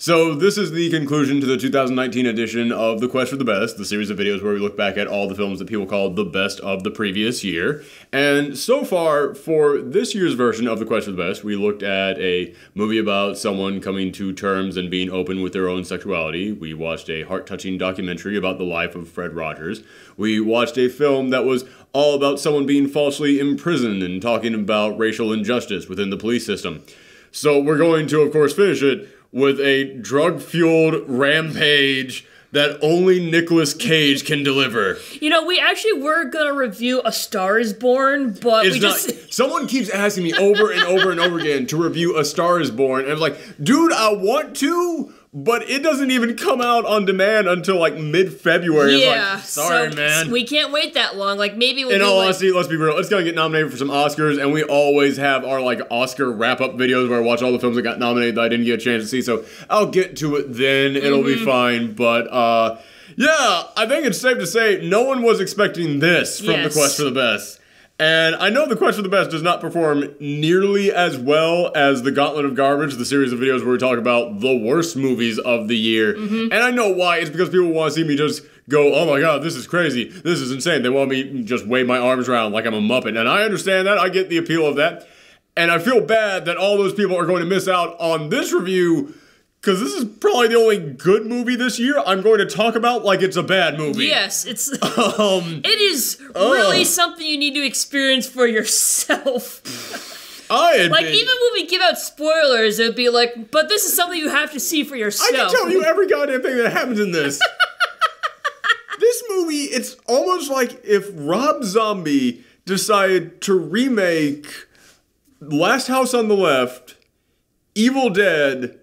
So this is the conclusion to the 2019 edition of The Quest for the Best, the series of videos where we look back at all the films that people called the best of the previous year. And so far, for this year's version of The Quest for the Best, we looked at a movie about someone coming to terms and being open with their own sexuality. We watched a heart-touching documentary about the life of Fred Rogers. We watched a film that was all about someone being falsely imprisoned and talking about racial injustice within the police system. So we're going to, of course, finish it with a drug-fueled rampage that only Nicolas Cage can deliver. You know, we actually were gonna review A Star Is Born, but someone keeps asking me over and over and over again to review A Star Is Born, and I'm like, dude, I want to, but it doesn't even come out on demand until like mid-February. Yeah, it's like, sorry, man. We can't wait that long. Like, maybe we'll in all honesty, let's be real. It's gonna get nominated for some Oscars, and we always have our like Oscar wrap-up videos where I watch all the films that got nominated that I didn't get a chance to see. So I'll get to it then. It'll be fine. But yeah, I think it's safe to say no one was expecting this from The Quest for the Best. And I know The Quest for the Best does not perform nearly as well as The Gauntlet of Garbage, the series of videos where we talk about the worst movies of the year. And I know why. It's because people want to see me just go, oh my god, this is crazy. This is insane. They want me to just wave my arms around like I'm a Muppet. And I understand that. I get the appeal of that. And I feel bad that all those people are going to miss out on this review, because this is probably the only good movie this year I'm going to talk about like it's a bad movie. Yes, it is really something you need to experience for yourself. Even when we give out spoilers, it would be like, but this is something you have to see for yourself. I can tell you every goddamn thing that happens in this. This movie, it's almost like if Rob Zombie decided to remake Last House on the Left, Evil Dead,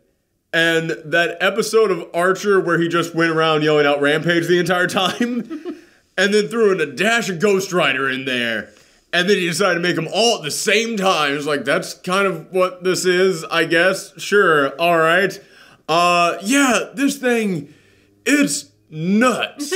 and that episode of Archer where he just went around yelling out Rampage the entire time, and then threw in a dash of Ghost Rider in there, and then he decided to make them all at the same time. It's like, that's kind of what this is, I guess. Sure, alright. Yeah, this thing, it's nuts.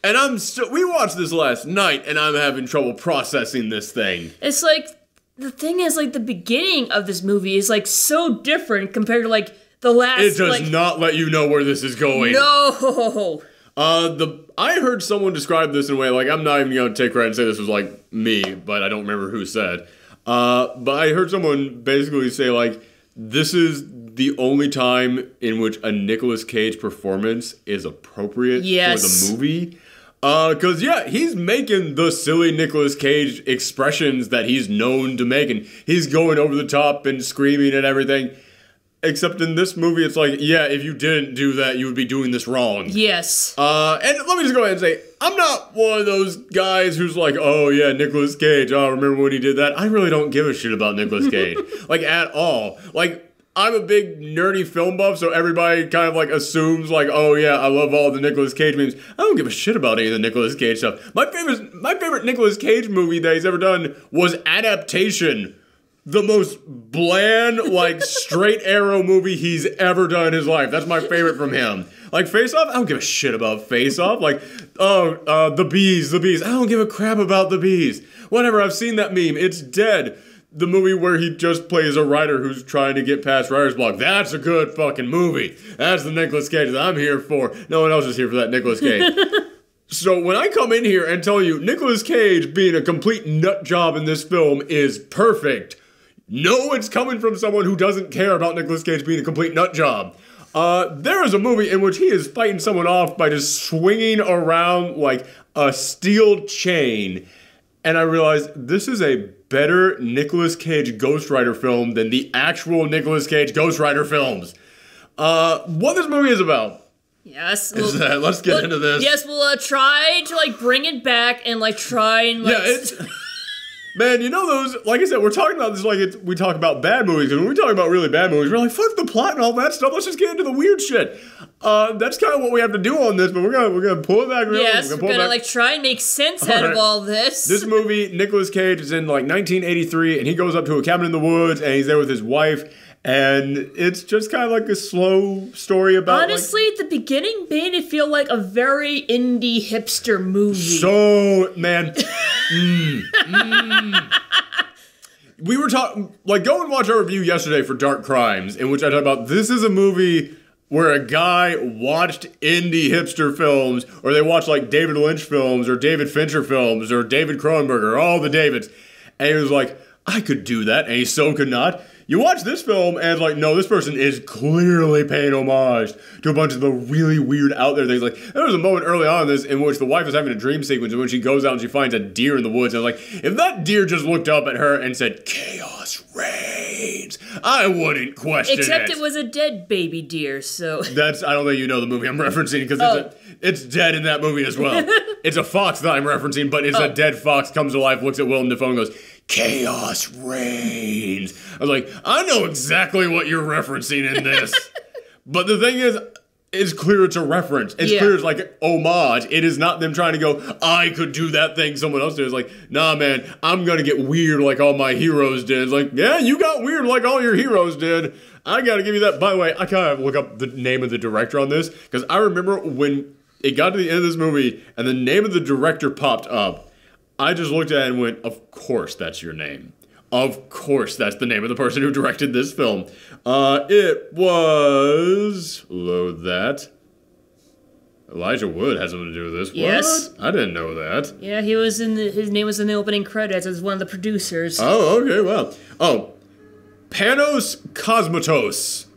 And we watched this last night, and I'm having trouble processing this thing. It's like, the thing is, like, the beginning of this movie is, like, so different compared to, like, the last, it does not let you know where this is going. No! I heard someone describe this in a way, like, I'm not even going to take credit and say this was, like, me, but I don't remember who said. But I heard someone basically say, like, this is the only time in which a Nicolas Cage performance is appropriate for the movie. Because, yeah, he's making the silly Nicolas Cage expressions that he's known to make, and he's going over the top and screaming and everything. Except in this movie, it's like, yeah, if you didn't do that, you would be doing this wrong. Yes. And let me just go ahead and say, I'm not one of those guys who's like, oh yeah, Nicolas Cage, oh, remember when he did that? I really don't give a shit about Nicolas Cage. Like, at all. Like, I'm a big nerdy film buff, so everybody kind of like assumes like, oh yeah, I love all the Nicolas Cage memes. I don't give a shit about any of the Nicolas Cage stuff. My favorite Nicolas Cage movie that he's ever done was Adaptation. The most bland, like, straight arrow movie he's ever done in his life. That's my favorite from him. Like, Face Off? I don't give a shit about Face Off. Like, the bees. I don't give a crap about the bees. Whatever, I've seen that meme. It's dead. The movie where he just plays a writer who's trying to get past writer's block. That's a good fucking movie. That's the Nicolas Cage that I'm here for. No one else is here for that Nicolas Cage. So when I come in here and tell you Nicolas Cage being a complete nut job in this film is perfect, no, it's coming from someone who doesn't care about Nicolas Cage being a complete nut job. There is a movie in which he is fighting someone off by just swinging around like a steel chain. And I realized this is a better Nicolas Cage Ghost Rider film than the actual Nicolas Cage Ghost Rider films. What this movie is about. Yes. Let's get into this. Yes, we'll try to like bring it back and like try and like... Yeah, it's... Man, you know those, like I said, we're talking about this like we talk about bad movies, and when we talk about really bad movies, we're like, fuck the plot and all that stuff, let's just get into the weird shit. That's kind of what we have to do on this, but we're gonna pull it back. Yes, we're gonna like try and make sense out of all this. This movie, Nicolas Cage, is in like 1983, and he goes up to a cabin in the woods, and he's there with his wife, and it's just kind of like a slow story about... Honestly, at the beginning made it feel like a very indie hipster movie. So, man... We were talking... Like, go and watch our review yesterday for Dark Crimes, in which I talked about, this is a movie where a guy watched indie hipster films, or they watched like David Lynch films, or David Fincher films, or David Cronenberg, or all the Davids, and he was like, I could do that, and he so could not. You watch this film, and it's like, no, this person is clearly paying homage to a bunch of the really weird out there things. Like, there was a moment early on in this in which the wife is having a dream sequence, and when she goes out and she finds a deer in the woods, and I was like, if that deer just looked up at her and said, chaos reigns, I wouldn't question it. Except it was a dead baby deer, so... I don't think you know the movie I'm referencing, because it's dead in that movie as well. It's a fox that I'm referencing, but it's a dead fox comes to life, looks at Willem Dafoe and goes, chaos reigns. I was like, I know exactly what you're referencing in this. But the thing is, it's clear it's a reference. It's clear it's like homage. It is not them trying to go, I could do that thing someone else did. It's like, nah, man, I'm going to get weird like all my heroes did. It's like, yeah, you got weird like all your heroes did. I got to give you that. By the way, I kind of look up the name of the director on this, because I remember when it got to the end of this movie and the name of the director popped up, I just looked at it and went, of course that's your name. Of course that's the name of the person who directed this film. It was... Load that. Elijah Wood has something to do with this. Yes. What? I didn't know that. Yeah, his name was in the opening credits as one of the producers. Oh, okay, well. Oh, Panos Cosmatos.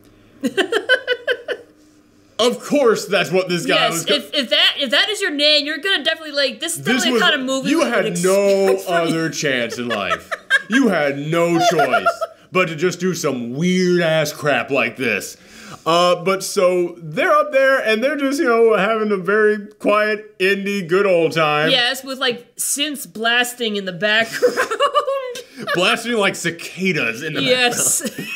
Of course, that's what this guy was. If that is your name, you're gonna definitely like this. Is definitely the kind of movie you had no other chance in life. You had no choice but to just do some weird ass crap like this. But so they're up there and they're just having a very quiet indie good old time. Yes, with like synths blasting in the background, blasting like cicadas in the background. Yes.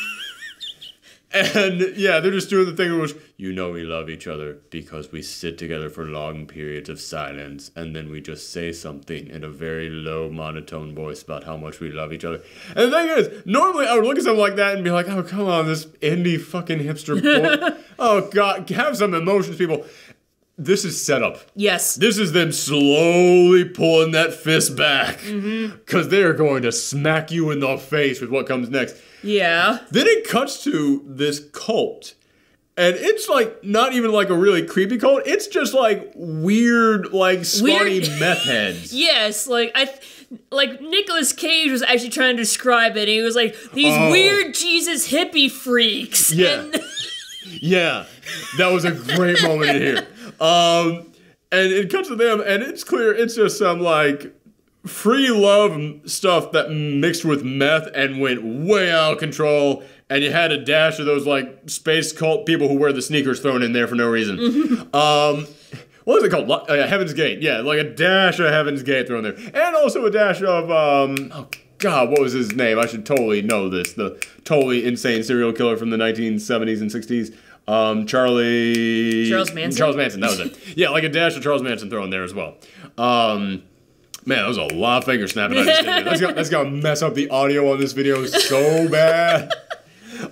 And yeah, they're just doing the thing which, we love each other because we sit together for long periods of silence and then we just say something in a very low monotone voice about how much we love each other. And the thing is, normally I would look at something like that and be like, oh, come on, this indie fucking hipster boy. Oh, God, have some emotions, people. This is setup. Yes. This is them slowly pulling that fist back because they are going to smack you in the face with what comes next. Yeah. Then it cuts to this cult. And it's like not even like a really creepy cult. It's just like weird, like scrawny meth heads. Yes, like Nicolas Cage was actually trying to describe it. He was like these weird Jesus hippie freaks. Yeah. Yeah. That was a great moment in here. And it cuts to them, and it's clear it's just some like free love stuff that mixed with meth and went way out of control, and you had a dash of those like space cult people who wear the sneakers thrown in there for no reason. What is it called? Heaven's Gate. Yeah, like a dash of Heaven's Gate thrown there, and also a dash of oh God, what was his name? I should totally know this. The totally insane serial killer from the 1970s and 60s. Charles Manson. Charles Manson, that was it. Yeah, like a dash of Charles Manson thrown there as well. Man, that was a lot of finger snapping I just did. That's gonna mess up the audio on this video so bad.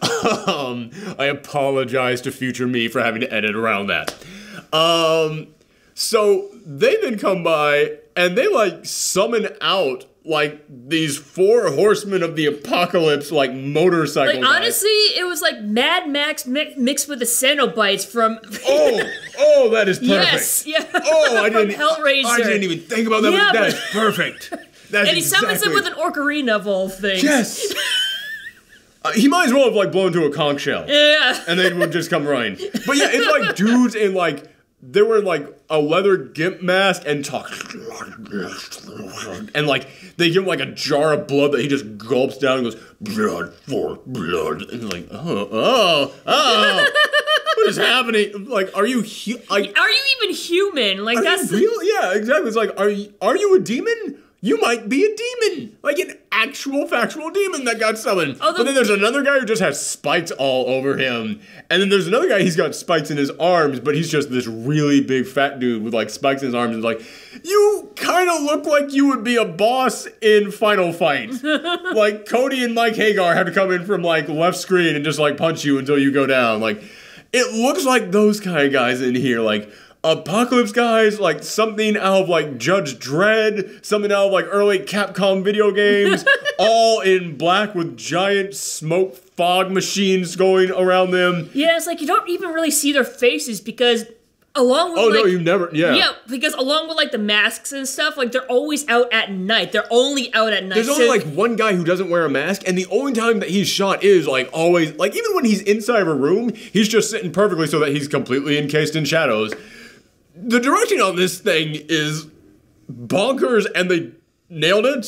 I apologize to future me for having to edit around that. So they then come by and they like summon out like these 4 horsemen of the apocalypse, like motorcycle like, guys. honestly, it was like Mad Max mixed with the Cenobites from... oh, that is perfect. Yes, yeah. Oh, I didn't... Hellraiser. I didn't even think about that. Yeah, that is perfect. That's and he summons them with an ocarina of all things. Yes. He might as well have like blown to a conch shell. Yeah. And they would just come running. But yeah, it's like dudes in like... They were in like a leather gimp mask and talk, and like they give him like a jar of blood that he just gulps down and goes, blood for blood, and like, oh, what is happening? Like, are you even human? Like, that's real? Yeah, exactly. It's like, are you a demon? You might be a demon, like an actual factual demon that got summoned. But then there's another guy who just has spikes all over him. And then there's another guy, he's got spikes in his arms, but he's just this really big fat dude with like spikes in his arms. And like, you kind of look like you would be a boss in Final Fight. Like Cody and Mike Hagar have to come in from like left screen and just like punch you until you go down. Like, it looks like those kind of guys in here. Like, Apocalypse guys, like something out of like Judge Dredd, something out of like early Capcom video games, all in black with giant smoke fog machines going around them. Yeah, it's like you don't even really see their faces because along with no, you never, Yeah, because along with like the masks and stuff, like they're always out at night. They're only out at night. There's only like one guy who doesn't wear a mask, and the only time that he's shot is like always, like even when he's inside of a room, he's just sitting perfectly so that he's completely encased in shadows. The directing on this thing is bonkers, and they nailed it.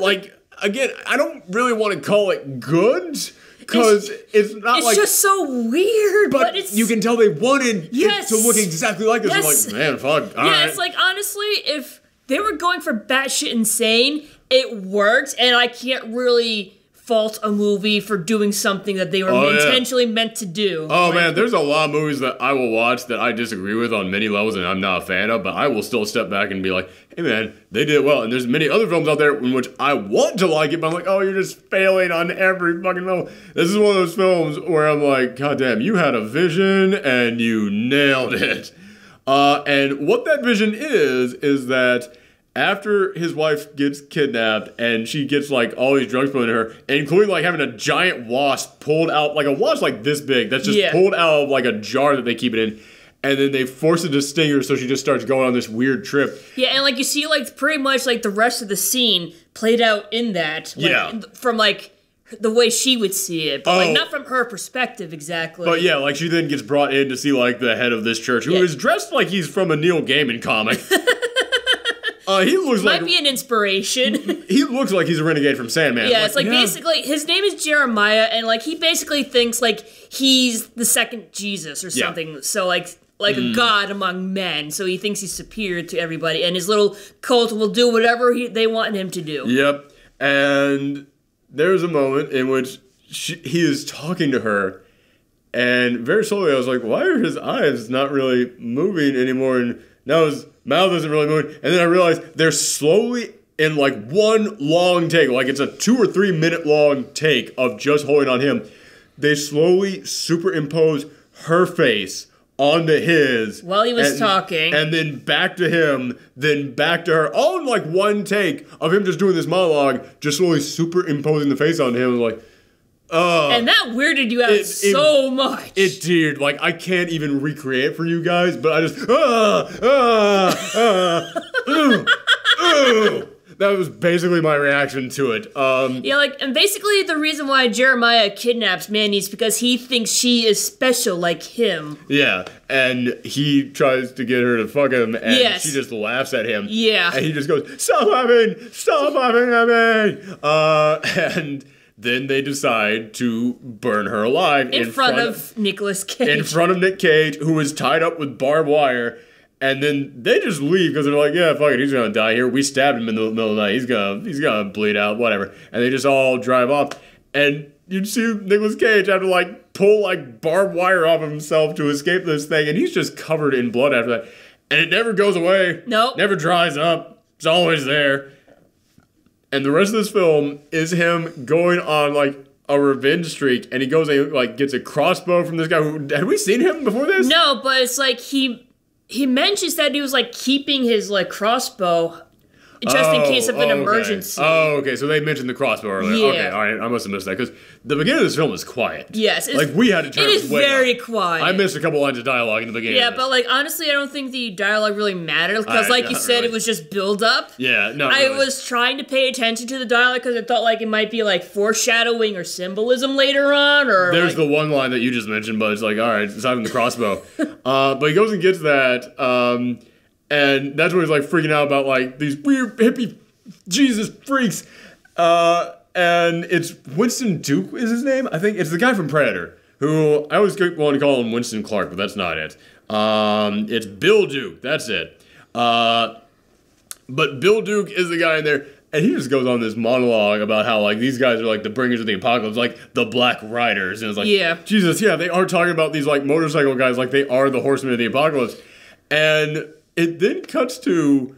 Like, again, I don't really want to call it good, because it's not like... It's just so weird, but it's... you can tell they wanted it to look exactly like this. Yes. I'm like, man, fuck, all right. It's like, honestly, if they were going for batshit insane, it worked, and I can't really fault a movie for doing something that they were intentionally meant to do. Oh, man, there's a lot of movies that I will watch that I disagree with on many levels and I'm not a fan of, but I will still step back and be like, hey, man, they did it well. And there's many other films out there in which I want to like it, but I'm like, oh, you're just failing on every fucking level. This is one of those films where I'm like, God damn, you had a vision and you nailed it. And what that vision is that after his wife gets kidnapped and she gets like all these drugs put in her, including like having a giant wasp pulled out, like a wasp like this big, that's just pulled out of like a jar that they keep it in, and then they force it to sting her, so she just starts going on this weird trip. Yeah, and like you see like pretty much like the rest of the scene played out in that. Like, from like the way she would see it, but like not from her perspective exactly. But yeah, like she then gets brought in to see like the head of this church, who is dressed like he's from a Neil Gaiman comic. He looks might be an inspiration. He looks like he's a renegade from Sandman. Yeah, it's like basically his name is Jeremiah, and like he basically thinks like he's the second Jesus or something. Yeah. So like a god among men. So he thinks he's superior to everybody, and his little cult will do whatever they want him to do. Yep. And there's a moment in which he is talking to her, and very slowly I was like, why are his eyes not really moving anymore? And now his mouth isn't really moving. And then I realized they're slowly, in like one long take, like it's a 2 or 3 minute long take of just holding on him, they slowly superimpose her face onto his. While he was talking. And then back to him, then back to her. All in like one take of him just doing this monologue, just slowly superimposing the face onto him. Like, and that weirded you out so much. It did. Like, I can't even recreate it for you guys, but I just, that was basically my reaction to it. Yeah, like, and basically the reason why Jeremiah kidnaps Mandy is because he thinks she is special like him. Yeah, and he tries to get her to fuck him, and she just laughs at him. Yeah. And he just goes, stop laughing at me! And then they decide to burn her alive in front of Nicolas Cage. In front of Nic Cage, who is tied up with barbed wire. And then they just leave because they're like, yeah, fuck it, he's gonna die here. We stabbed him in the middle of the night. He's gonna bleed out, whatever. And they just all drive off. And you see Nicolas Cage have to like pull like barbed wire off of himself to escape this thing, and he's just covered in blood after that. And it never goes away. Nope. Never dries up. It's always there. And the rest of this film is him going on like a revenge streak, and he goes and like gets a crossbow from this guy. Had we seen him before this? No, but it's like he mentions that he was like keeping his like crossbow just in case of an emergency. Oh, okay. So they mentioned the crossbow earlier. Yeah. Okay, all right. I must have missed that because the beginning of this film is quiet. Yes. Like we had to turn it is way very up. quiet. I missed a couple lines of dialogue in the beginning. Yeah, but like honestly, I don't think the dialogue really mattered because like you said, really. It was just build up. Yeah, no. I was trying to pay attention to the dialogue because I thought like it might be like foreshadowing or symbolism later on. Or there's the one line that you just mentioned, but it's like, all right, it's not even the crossbow. But he goes and gets that, and that's when he's like freaking out about like these weird hippie Jesus freaks. And it's Winston Duke is his name? I think it's the guy from Predator, who I always want to call him Winston Clark, but that's not it. It's Bill Duke, that's it. But Bill Duke is the guy in there, and he just goes on this monologue about how like these guys are like the bringers of the apocalypse, like the Black Riders. And it's like, Jesus, yeah, they are talking about these like motorcycle guys like they are the horsemen of the apocalypse. And it then cuts to,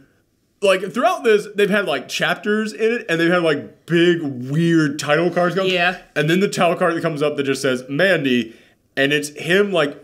like, throughout this, they've had, like, chapters in it, and they've had, like, big, weird title cards come. Yeah. And then the title card that comes up that just says Mandy, and it's him, like,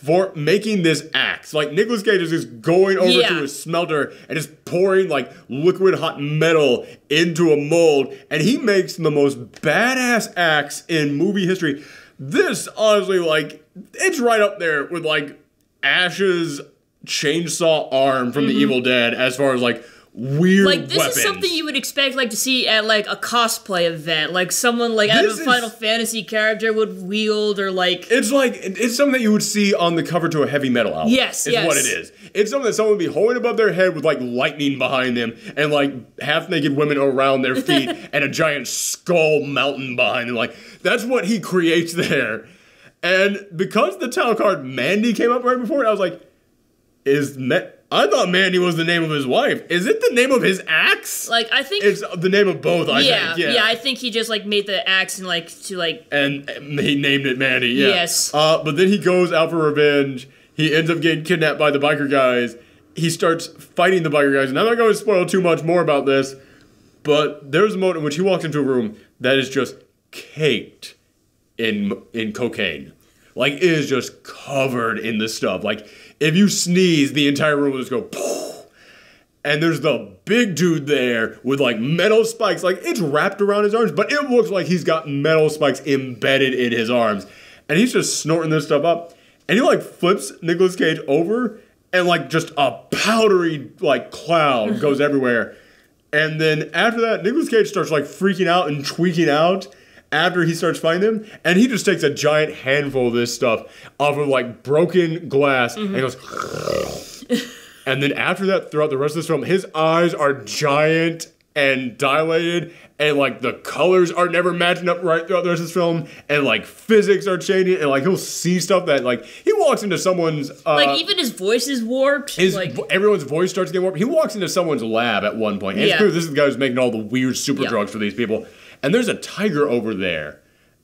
for making this axe. Like, Nicolas Cage is just going over to his smelter and just pouring, like, liquid hot metal into a mold. And he makes the most badass axe in movie history. This, honestly, like, it's right up there with, like, Ash's chainsaw arm from The Evil Dead as far as, like, weird like this weapons. Is something you would expect like to see at like a cosplay event, like someone like out of a Final Fantasy character would wield, or like it's something that you would see on the cover to a heavy metal album. Yes, is what it is. It's something that someone would be holding above their head with like lightning behind them and like half naked women around their feet and a giant skull mountain behind them. Like, that's what he creates there. And because the title card Mandy came up right before it, I was like, I thought Mandy was the name of his wife. Is it the name of his axe? Like, I think it's the name of both. I think. Yeah, I think he just like made the axe and he named it Mandy. Yeah. Yes. But then he goes out for revenge. He ends up getting kidnapped by the biker guys. He starts fighting the biker guys. And I'm not going to spoil too much more about this, but there's a moment in which he walks into a room that is just caked in cocaine. Like, it is just covered in this stuff. Like, if you sneeze, the entire room will just go poof. And there's the big dude there with like metal spikes. Like, it's wrapped around his arms, but it looks like he's got metal spikes embedded in his arms. And he's just snorting this stuff up. And he like flips Nicolas Cage over and like just a powdery like cloud goes everywhere. And then after that, Nicolas Cage starts like freaking out and tweaking out after he starts fighting them, and he just takes a giant handful of this stuff off of like broken glass and goes and then after that, throughout the rest of this film, his eyes are giant and dilated, and like the colors are never matching up right throughout the rest of this film, and like physics are changing, and like he'll see stuff that like he walks into someone's like even his voice is warped. Everyone's voice starts to get warped. He walks into someone's lab at one point, and it's clear this is the guy who's making all the weird super drugs for these people. And there's a tiger over there.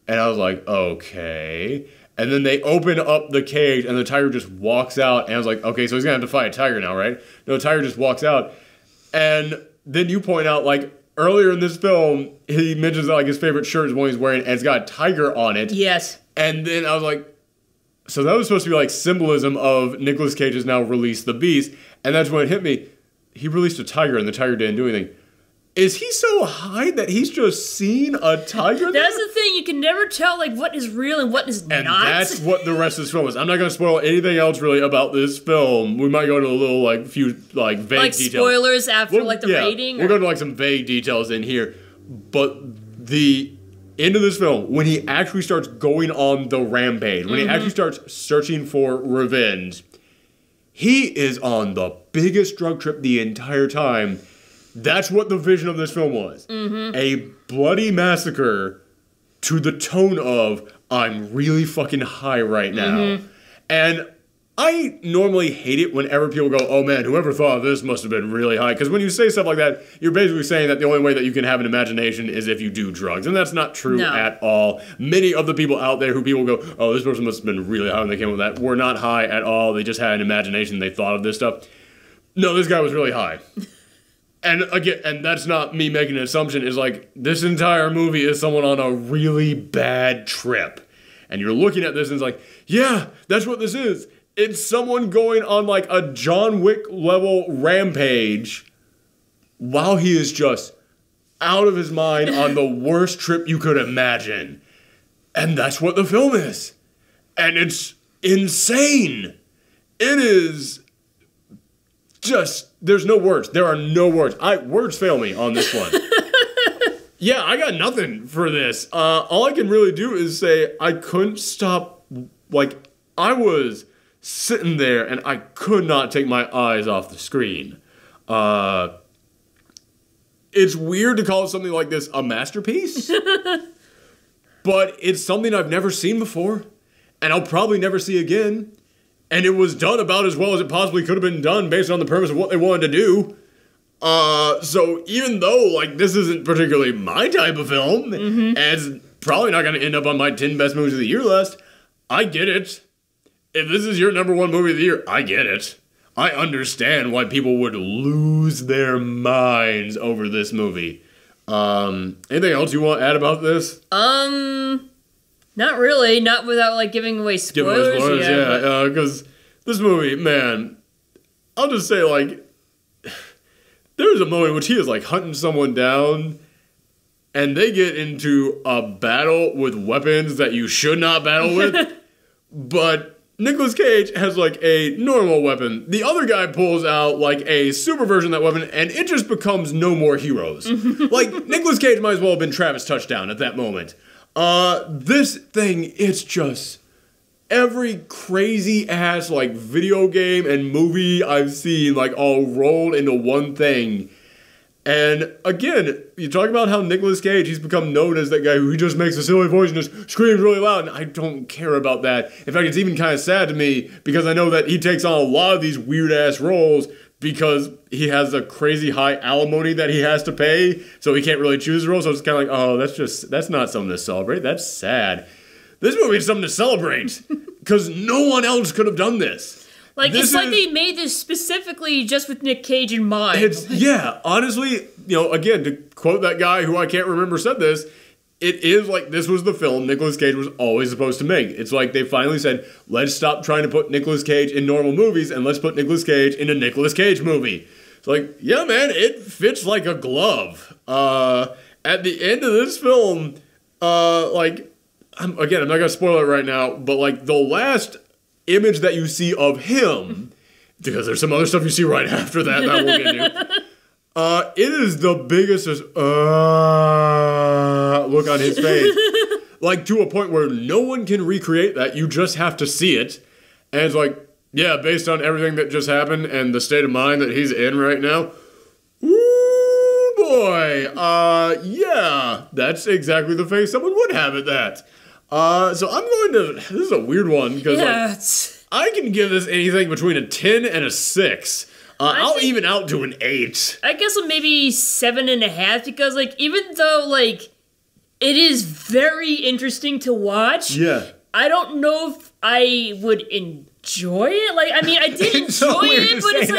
And I was like, okay. And then they open up the cage and the tiger just walks out. And I was like, okay, so he's going to have to fight a tiger now, right? No, the tiger just walks out. And then you point out, like, earlier in this film, he mentions that, like, his favorite shirt is one he's wearing and it's got a tiger on it. Yes. And then I was like, so that was supposed to be, like, symbolism of Nicolas Cage has now released the beast. And that's when it hit me. He released a tiger and the tiger didn't do anything. Is he so high that he's just seen a tiger there? That's the thing. You can never tell like what is real and what is not. And that's what the rest of this film is. I'm not going to spoil anything else really about this film. We might go into a little like few like vague like details. Spoilers after like the rating? We're going to like some vague details in here. But the end of this film, when he actually starts going on the rampage, when he actually starts searching for revenge, he is on the biggest drug trip the entire time. That's what the vision of this film was. A bloody massacre to the tone of, I'm really fucking high right now. And I normally hate it whenever people go, oh man, whoever thought of this must have been really high. Because when you say stuff like that, you're basically saying that the only way that you can have an imagination is if you do drugs. And that's not true at all. Many of the people out there who people go, oh, this person must have been really high when they came up with that, were not high at all. They just had an imagination. They thought of this stuff. No, this guy was really high. And again, and that's not me making an assumption, is like, this entire movie is someone on a really bad trip. And you're looking at this and it's like, yeah, that's what this is. It's someone going on like a John Wick level rampage while he is just out of his mind on the worst trip you could imagine. And that's what the film is. And it's insane. It is just, there's no words. There are no words. Words fail me on this one. Yeah, I got nothing for this. All I can really do is say I couldn't stop. Like, I was sitting there and I could not take my eyes off the screen. It's weird to call something like this a masterpiece, but it's something I've never seen before, and I'll probably never see again. And it was done about as well as it possibly could have been done based on the premise of what they wanted to do. So even though, like, this isn't particularly my type of film, and it's probably not going to end up on my 10 best movies of the year list, I get it. If this is your number one movie of the year, I get it. I understand why people would lose their minds over this movie. Anything else you want to add about this? Not really. Not without, like, giving away spoilers. Yeah, because this movie, man, I'll just say, like, there's a moment in which he is, like, hunting someone down, and they get into a battle with weapons that you should not battle with, but Nicolas Cage has, like, a normal weapon. The other guy pulls out, like, a super version of that weapon, and it just becomes No More Heroes. Like, Nicolas Cage might as well have been Travis Touchdown at that moment. This thing, it's just every crazy ass like video game and movie I've seen like all rolled into one thing. And again, you talk about how Nicolas Cage, he's become known as that guy who just makes a silly voice and just screams really loud, and I don't care about that. In fact, it's even kind of sad to me because I know that he takes on a lot of these weird ass roles because he has a crazy high alimony that he has to pay, so he can't really choose a role. So it's kind of like, oh, that's not something to celebrate. That's sad. This movie is something to celebrate because no one else could have done this. Like, it's like they made this specifically just with Nic Cage in mind. Yeah, honestly, again, to quote that guy who I can't remember said this, it is like this was the film Nicolas Cage was always supposed to make. It's like they finally said, let's stop trying to put Nicolas Cage in normal movies and let's put Nicolas Cage in a Nicolas Cage movie. It's like, yeah, man, it fits like a glove. At the end of this film, I'm not going to spoil it right now, but like the last image that you see of him, because there's some other stuff you see right after that we'll get into. It is the biggest look on his face. Like, to a point where no one can recreate that. You just have to see it. And it's like, yeah, based on everything that just happened and the state of mind that he's in right now, ooh, boy. Yeah, that's exactly the face someone would have at that. So I'm going to... This is a weird one, because I can give this anything between a 10 and a 6. I'll even out to an 8. I guess maybe 7.5, because, like, even though, like, it is very interesting to watch, I don't know if I would enjoy it. Like, I mean, I did enjoy it, but it's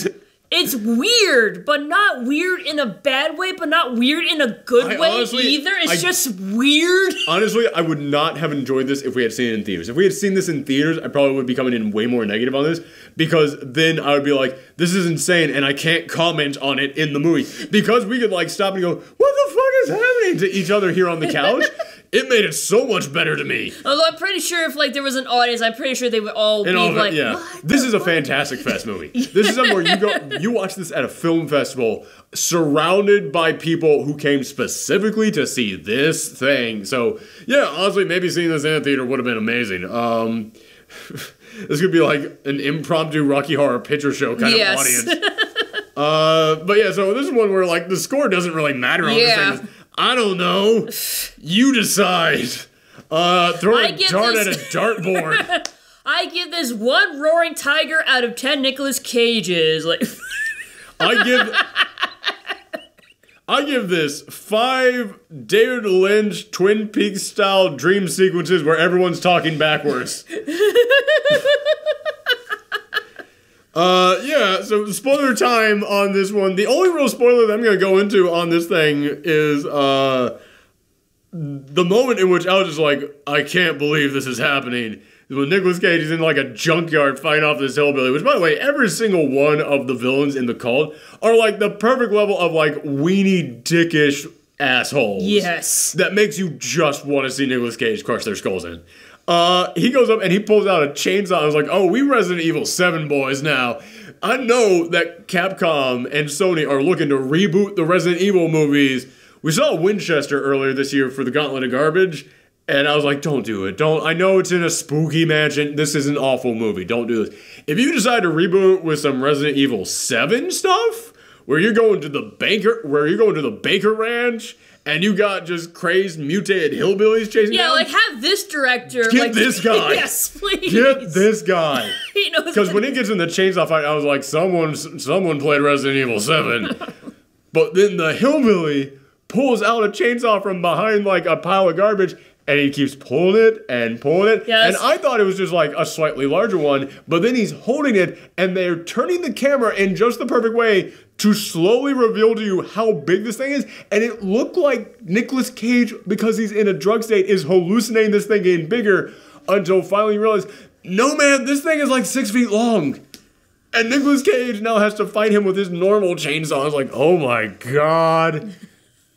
like, it's weird, but not weird in a bad way, but not weird in a good way either. It's just weird. Honestly, I would not have enjoyed this if we had seen it in theaters. If we had seen this in theaters, I probably would be coming in way more negative on this, because then I would be like, this is insane, and I can't comment on it in the movie. Because we could, like, stop and go, what the fuck is happening to each other here on the couch? It made it so much better to me. Although I'm pretty sure if like there was an audience, I'm pretty sure they would all be like, what? This is a Fantastic Fest movie. This is something where you watch this at a film festival, surrounded by people who came specifically to see this thing. So yeah, honestly, maybe seeing this in a theater would have been amazing. This could be like an impromptu Rocky Horror Picture Show kind of audience. But yeah, so this is one where like the score doesn't really matter on this thing. I don't know. You decide. Throw a dart at a dartboard. I give this 1 roaring tiger out of 10 Nicolas Cages. Like, I give this 5 David Lynch Twin Peaks style dream sequences where everyone's talking backwards. Yeah, so spoiler time on this one. The only real spoiler that I'm going to go into on this thing is the moment in which I was just like, I can't believe this is happening. When Nicolas Cage is in like a junkyard fighting off this hillbilly, which by the way, every single one of the villains in the cult are like the perfect level of like weenie dickish assholes. Yes. That makes you just want to see Nicolas Cage crush their skulls in. He goes up and he pulls out a chainsaw. I was like, oh, we Resident Evil 7 boys now. I know that Capcom and Sony are looking to reboot the Resident Evil movies. We saw Winchester earlier this year for the Gauntlet of Garbage, and I was like, don't do it. I know it's in a spooky mansion. This is an awful movie. Don't do this. If you decide to reboot with some Resident Evil 7 stuff, where you're going to the Baker Ranch, and you got just crazed, mutated hillbillies chasing down? Like, have this director... Get this guy. Yes, please. Get this guy. Because when he gets in the chainsaw fight, I was like, someone played Resident Evil 7. But then the hillbilly pulls out a chainsaw from behind, like, a pile of garbage, and he keeps pulling it and pulling it. Yes. And I thought it was just, like, a slightly larger one, but then he's holding it, and they're turning the camera in just the perfect way to slowly reveal to you how big this thing is. And it looked like Nicolas Cage, because he's in a drug state, is hallucinating this thing getting bigger until finally you realize, no man, this thing is like 6 feet long. And Nicolas Cage now has to fight him with his normal chainsaw. I was like, oh my God.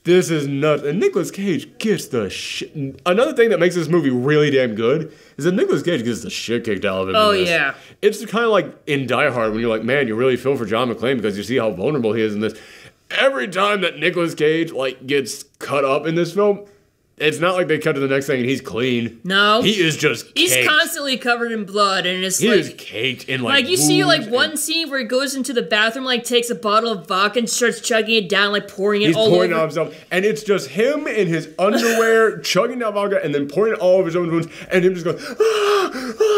This is nuts. And Nicolas Cage gets the shit. Another thing that makes this movie really damn good is that Nicolas Cage gets the shit kicked out of him. Oh, yeah. It's kind of like in Die Hard when you're like, man, you really feel for John McClane because you see how vulnerable he is in this. Every time that Nicolas Cage like gets cut up in this film, it's not like they cut to the next thing and he's clean. No. He is just caked. He's constantly covered in blood and it's he like... is caked in like you see like one scene where he goes into the bathroom, like takes a bottle of vodka and starts chugging it down, like pouring it all over. He's pouring it on himself. And it's just him in his underwear chugging down vodka and then pouring it all over his own wounds and him just going,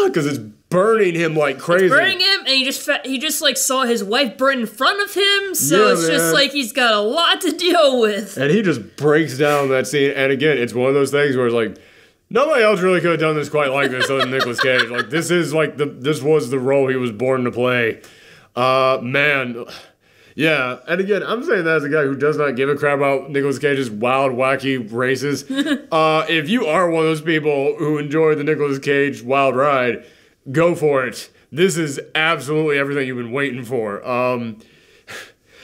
because it's burning him like crazy. It's burning him, and he just like saw his wife burn in front of him, so it's just like he's got a lot to deal with. And he just breaks down that scene, and again, it's one of those things where it's like, nobody else really could have done this quite like this other than Nicolas Cage. Like, this is like this was the role he was born to play. Man. Yeah, and again, I'm saying that as a guy who does not give a crap about Nicolas Cage's wild, wacky races. If you are one of those people who enjoy the Nicolas Cage wild ride, go for it. This is absolutely everything you've been waiting for.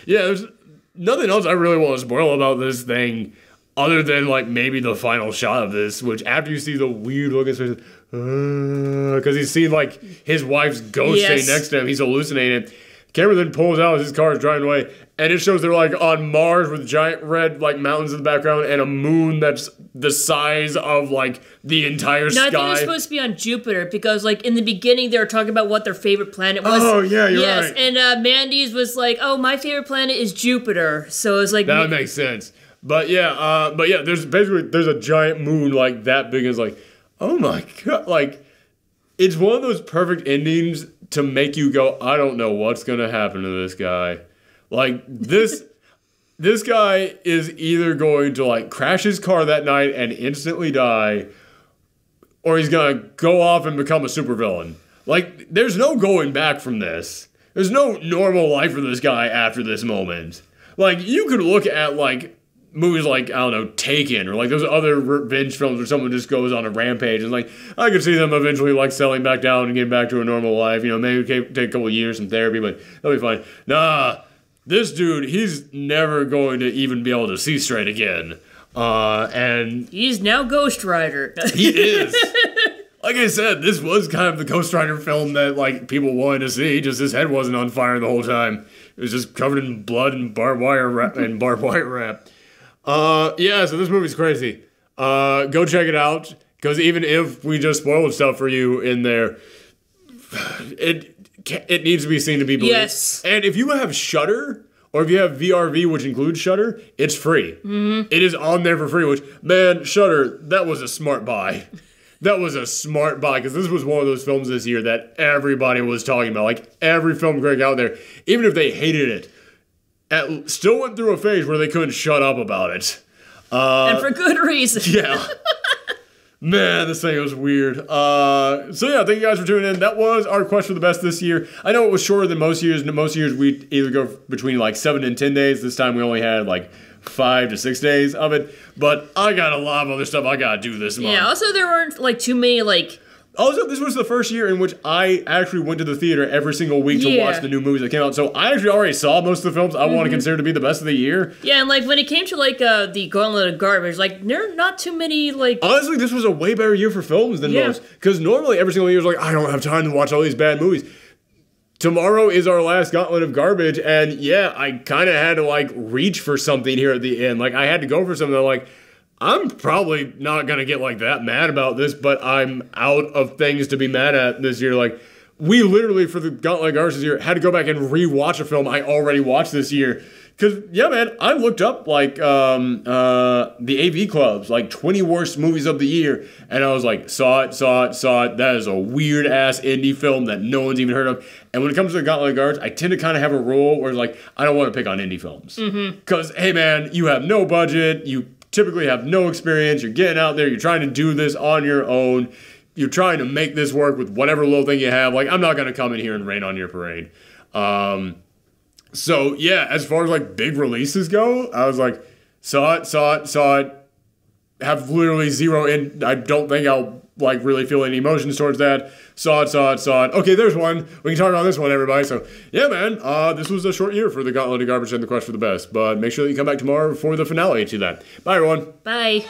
Yeah, there's nothing else I really want to spoil about this thing other than, like, maybe the final shot of this, which after you see the weird look at his face, because he's seen, like, his wife's ghost stay next to him, he's hallucinating. Camera then pulls out as his car is driving away, and it shows they're, like, on Mars with giant red, like, mountains in the background and a moon that's the size of, like, the entire sky. No, I think they're supposed to be on Jupiter, because, like, in the beginning they were talking about what their favorite planet was. Oh, yeah, you're right. Yes, and Mandy's was like, oh, my favorite planet is Jupiter, so it's like... That makes sense. But yeah, there's a giant moon, like, that big, and it's like, oh my God, like, it's one of those perfect endings to make you go, I don't know what's gonna happen to this guy. Like, this guy is either going to, like, crash his car that night and instantly die, or he's gonna go off and become a supervillain. Like, there's no going back from this. There's no normal life for this guy after this moment. Like, you could look at, like, movies like, I don't know, Taken, or like those other revenge films where someone just goes on a rampage, and like, I could see them eventually like settling back down and getting back to a normal life, you know, maybe take a couple of years in therapy, but they'll be fine. Nah, this dude, he's never going to even be able to see straight again. And he's now Ghost Rider. He is. Like I said, this was kind of the Ghost Rider film that like people wanted to see, just his head wasn't on fire the whole time. It was just covered in blood and barbed wire wrap. Yeah, so this movie's crazy. Go check it out, because even if we just spoiled stuff for you in there, it needs to be seen to be believed. Yes. And if you have Shudder, or if you have VRV, which includes Shudder, it's free. Mm-hmm. It is on there for free, which, man, Shudder, that was a smart buy. That was a smart buy, because this was one of those films this year that everybody was talking about. Like, every film critic out there, even if they hated it, still went through a phase where they couldn't shut up about it. And for good reason. Yeah. Man, this thing was weird. So yeah, thank you guys for tuning in. That was our quest for the best this year. I know it was shorter than most years. Most years we either go between like 7 and 10 days. This time we only had like 5 to 6 days of it. But I got a lot of other stuff I gotta do this month. Yeah, also there weren't like too many like... Also, this was the first year in which I actually went to the theater every single week to watch the new movies that came out. So I actually already saw most of the films I want to consider to be the best of the year. Yeah, and like when it came to like the Gauntlet of Garbage, like there are not too many like... Honestly, this was a way better year for films than most. Because normally every single year is like, I don't have time to watch all these bad movies. Tomorrow is our last Gauntlet of Garbage, and yeah, I kind of had to like reach for something here at the end. Like I had to go for something like... I'm probably not going to get like that mad about this, but I'm out of things to be mad at this year. Like, we literally, for the Gauntlet of Garbage this year, had to go back and rewatch a film I already watched this year. Because, yeah, man, I looked up, like, the AV Club's, like, 20 worst movies of the year, and I was like, saw it. That is a weird-ass indie film that no one's even heard of. And when it comes to the Gauntlet of Garbage, I tend to kind of have a rule where, like, I don't want to pick on indie films. Because, hey, man, you have no budget, you typically have no experience, you're getting out there, you're trying to do this on your own, you're trying to make this work with whatever little thing you have. Like, I'm not going to come in here and rain on your parade. So, yeah, as far as, like, big releases go, I was like, saw it, have literally zero, and I don't think I'll, like, really feel any emotions towards that. Saw it. Okay, there's one. We can talk about this one, everybody. So, yeah, man, this was a short year for the Gauntlet of Garbage and the Quest for the Best, but make sure that you come back tomorrow for the finale to that. Bye, everyone. Bye.